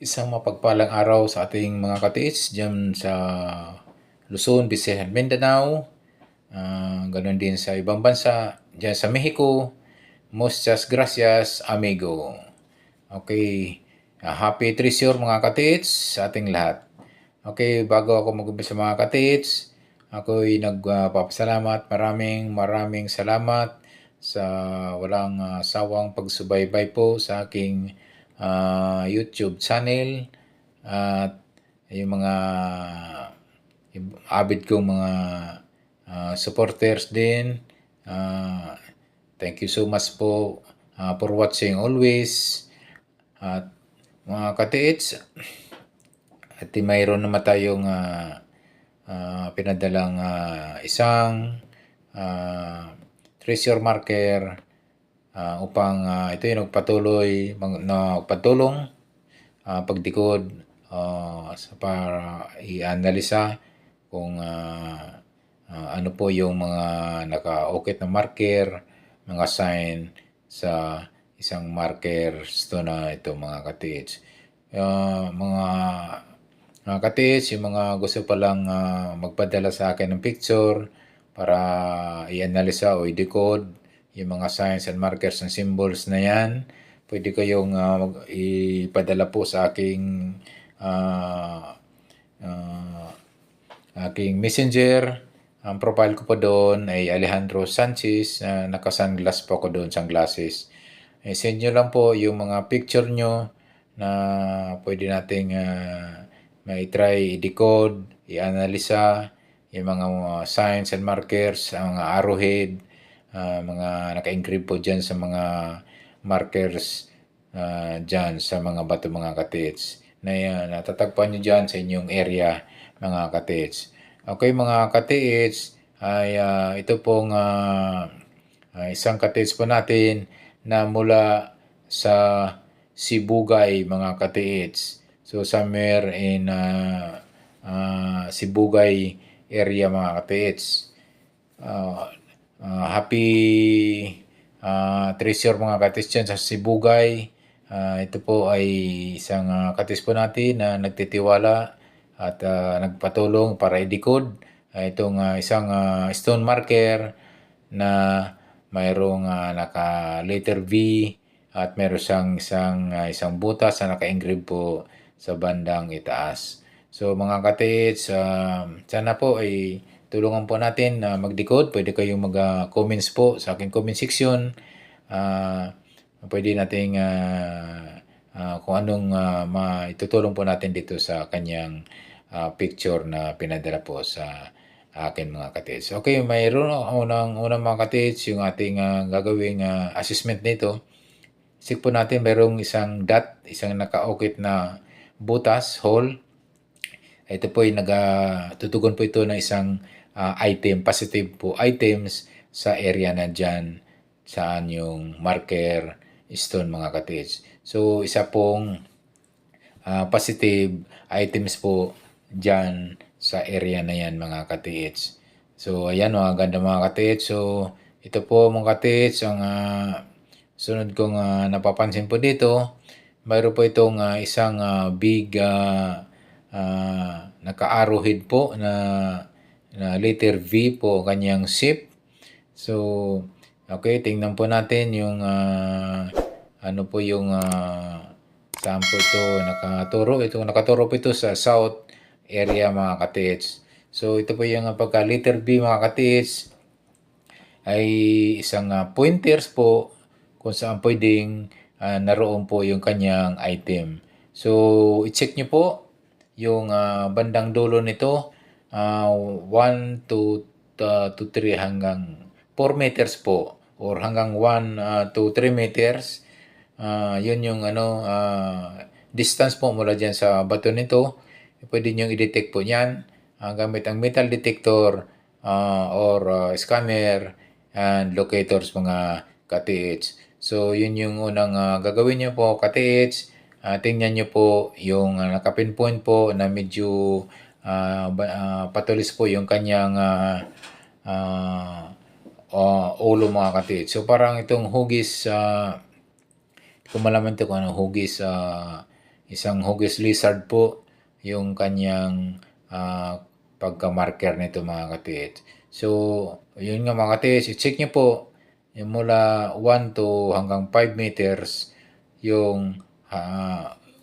Isang mapagpalang araw sa ating mga katiits diyan sa Luzon, Visayas at Mindanao. Ganon din sa ibang bansa, diyan sa Mexico. Muchas gracias, amigo. Okay, happy treasure mga katiits sa ating lahat. Okay, bago ako mag-umpisa mga katiits, ako'y nagpapasalamat. Maraming salamat sa walang sawang pagsubaybay po sa aking YouTube channel at yung mga avid kong mga supporters din. Thank you so much po for watching always. At mga katiits, at mayroon naman tayong pinadalang isang treasure marker upang ito yung nagpatuloy na pagtulong pagdikod para i-analisa kung ano po yung mga naka-ukit na marker, mga sign sa isang marker ito na ito mga katiits. Mga katiits, yung mga gusto palang magpadala sa akin ng picture para i-analisa o i-decode yung mga signs and markers and symbols na yan, pwede kayong ipadala po sa aking messenger. Ang profile ko po doon ay Alejandro Sanchez. Naka-sunglass po ako doon, sunglasses. Send nyo lang po yung mga picture nyo na pwede nating mai-try, i-decode, i-analisa yung mga signs and markers, ang mga arrowhead, mga naka-engrave po dyan sa mga markers dyan sa mga bato mga katiits na natatagpuan nyo dyan sa inyong area mga katiits. Okay mga katiits, ay ito pong isang katiits po natin na mula sa Sibugay mga katiits. So somewhere in Sibugay area mga katiits. Happy treasure mga katiits dyan sa Sibugay. Ito po ay isang katiits po natin na nagtitiwala at nagpatulong para i-decode itong isang stone marker na mayroong naka letter V at mayroong isang butas na naka-engrave po sa bandang itaas. So mga katiits, sana po ay tulungan po natin na mag-decode. Pwede kayong mag-comments po sa aking comment section. Pwede nating kung anong maitutulong po natin dito sa kanyang picture na pinadala po sa akin mga katiits. Okay, mayroon unang mga katiits yung ating gagawing assessment nito. Isip po natin mayroong isang dot, isang nakaukit na butas, hole. Ito po ay tutugon po ito ng isang item, positive po items sa area na dyan saan yung marker stone mga katiits. So isa pong positive items po dyan sa area na yan mga katiits. So ayan mga ganda mga katiits. So ito po mga katiits ang sunod kong napapansin po dito. Mayroon po itong isang big naka-arrowhead po na letter V po kanyang shape. So okay, tingnan po natin yung ano po yung saan po ito nakaturo. Nakaturo po ito sa south area mga katiits. So ito po yung pagka letter B mga katiits ay isang pointers po kung saan pwedeng naroon po yung kanyang item. So i-check nyo po yung bandang dulo nito 1 to 3 hanggang 4 meters po or hanggang 1 to 3 meters. Yun yung distance po mula dyan sa bato nito. Pwede nyo i-detect po yan gamit ang metal detector or scanner and locators mga katiits. So yun yung unang gagawin nyo po katiits. Tingnan nyo po yung naka-pinpoint po na medyo patulis po yung kanyang ulo mga katiits. So parang itong hugis kung malaman ito kung anong hugis isang hugis lizard po yung kanyang pagka-marker nito mga katiits. So, yun nga mga katiits, i-check nyo po yung mula 1 to hanggang 5 meters yung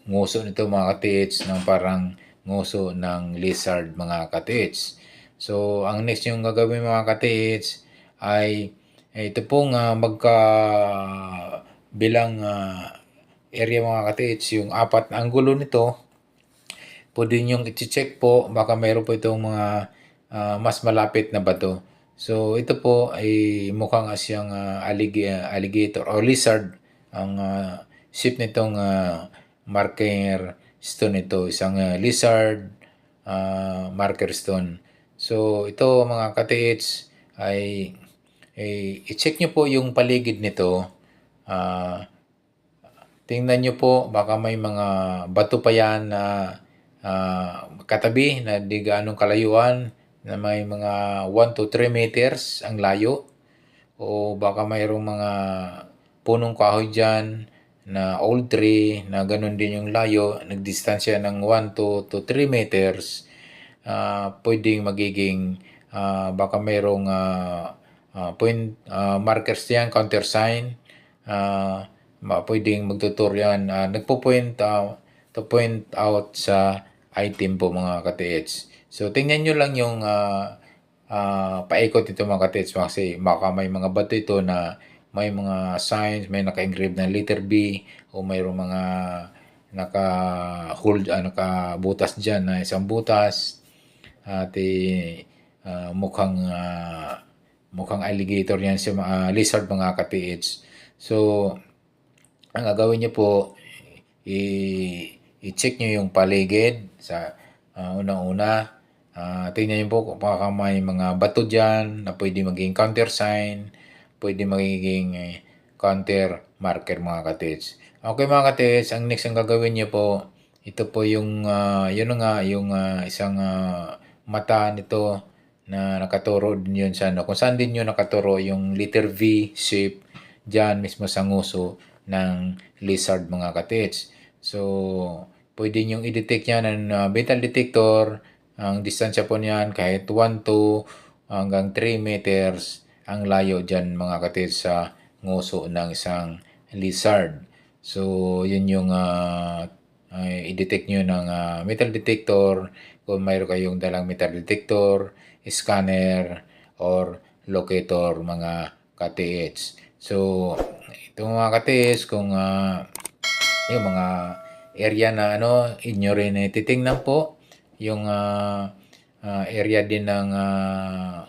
nguso nito mga katiits ng parang nguso ng lizard mga katiits. So, ang next yung gagawin mga katiits ay ito pong bilang area mga katiits, yung apat na anggulo nito, pwede nyo i-check po, baka mayroon po itong mga mas malapit na bato. So, ito po ay mukhang siyang alligator o lizard. Ang shape nitong marker stone ito, isang lizard marker stone. So, ito mga katiits ay i-check nyo po yung paligid nito. Tingnan nyo po, baka may mga bato pa yan na katabi na di gaanong kalayuan, na may mga 1 to 3 meters ang layo. O baka mayroong mga punong kahoy dyan na old tree na ganun din yung layo, nagdistansya ng 1 to 3 meters. Pwedeng magiging baka mayroong point markers yan, countersign. Pwedeng magtutur yan. Nagpo-point to point out sa item po mga katiits. So, tingnan nyo lang yung paikot ito mga katiits kasi baka may mga bato ito na may mga signs, may naka-engrave na letter B o mayroong mga nakabutas dyan na isang butas at mukhang alligator yan si lizard mga katiits. So, ang gagawin nyo po, i-check nyo yung paligid sa unang-una. Tingnan nyo po kung baka may mga bato dyan na pwede maging countersign, pwede magiging counter marker mga katiits. Okay mga katiits, ang next ang gagawin nyo po, ito po yung isang mata nito na nakaturo din yun sa kung saan din yun nakaturo yung letter V shape dyan mismo sa nguso ng lizard mga katiits. So, pwede nyo i-detect yan ng metal detector. Ang distansya po niyan kahit 1 to hanggang 3 meters ang layo dyan mga katiits sa nguso ng isang lizard. So, yun yung i-detect nyo ng metal detector. Kung mayroon kayong dalang metal detector, scanner, or locator mga katiits. So, ito mga katiits, kung yung mga area na inyo rin titingnan po, yung area din ng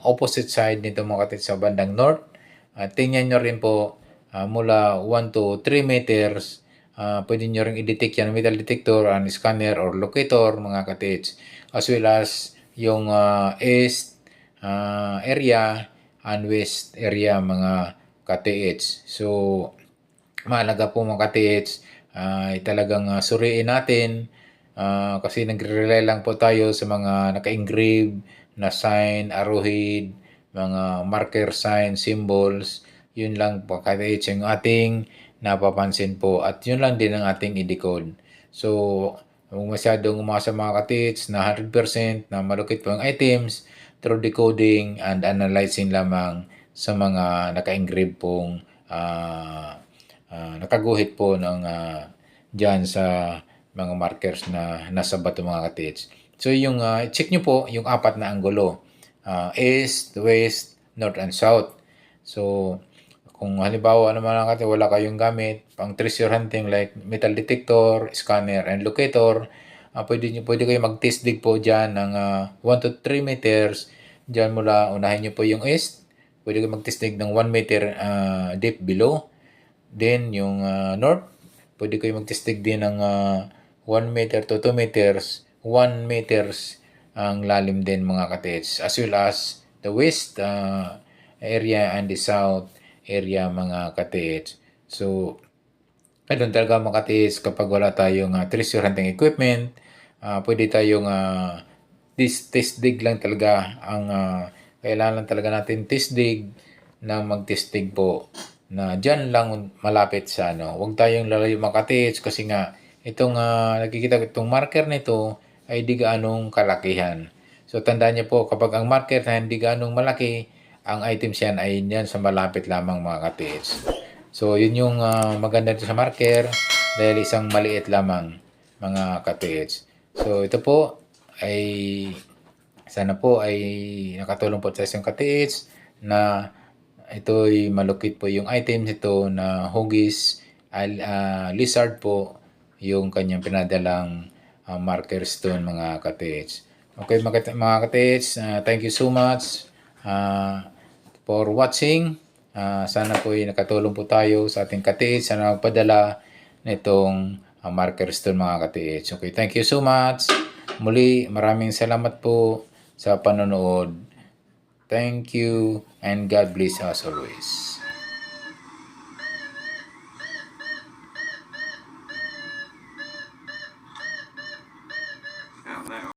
opposite side nito mga katiits sa bandang north. Tingnan nyo rin po mula 1 to 3 meters, pwede nyo rin i-detect yan metal detector, scanner, or locator mga katiits. As well as yung east area and west area mga katiits. So, mahalaga po mga katiits talagang suriin natin kasi nagre-rely lang po tayo sa mga naka-engrave na sign, arrowhead, mga marker sign, symbols. Yun lang po katiits yung ating napapansin po at yun lang din ang ating i-decode. So, kung masyadong umasa mga katiits na 100% na malukit po ang items through decoding and analyzing lamang sa mga naka-engrave pong nakaguhit po ng dyan sa mga markers na nasa bato mga katiits. So yung check nyo po yung apat na anggulo. East, west, north, and south. So kung halimbawa naman lang katiits wala kayong gamit pang treasure hunting like metal detector, scanner, and locator, pwede kayo mag-test dig po dyan ng 1 to 3 meters. Dyan mula unahin nyo po yung east. Pwede kayo mag-test dig ng 1 meter deep below. Then, yung north, pwede kayo mag-testig din ng 1 meter to 2 meters, 1 meters ang lalim din mga katiits. As well as the west area and the south area mga katiits. So, doon talaga mga katiits kapag wala tayong treasure hunting equipment, pwede tayong test dig lang talaga ang kailangan talaga natin test dig na mag-testing po na dyan lang malapit sa Huwag tayong lalayo mga katiits kasi nga itong nakikita itong marker nito ay di gaanong kalakihan. So tandaan niyo po kapag ang marker na hindi gaanong malaki, ang items yan ay yan sa malapit lamang mga ka-TH. So yun yung maganda dito sa marker dahil isang maliit lamang mga ka-TH. So ito po ay sana po ay nakatulong po sa isang ka-TH na ito'y malukit po yung items ito na hugis, lizard po yung kanyang pinadalang marker stone mga ka-TH. Okay mga ka-TH, thank you so much for watching. Sana po ay nakatulong po tayo sa ating ka-TH sana magpadala nitong marker stone mga ka-TH. Okay, thank you so much. Muli, maraming salamat po sa panonood. Thank you and God bless us always.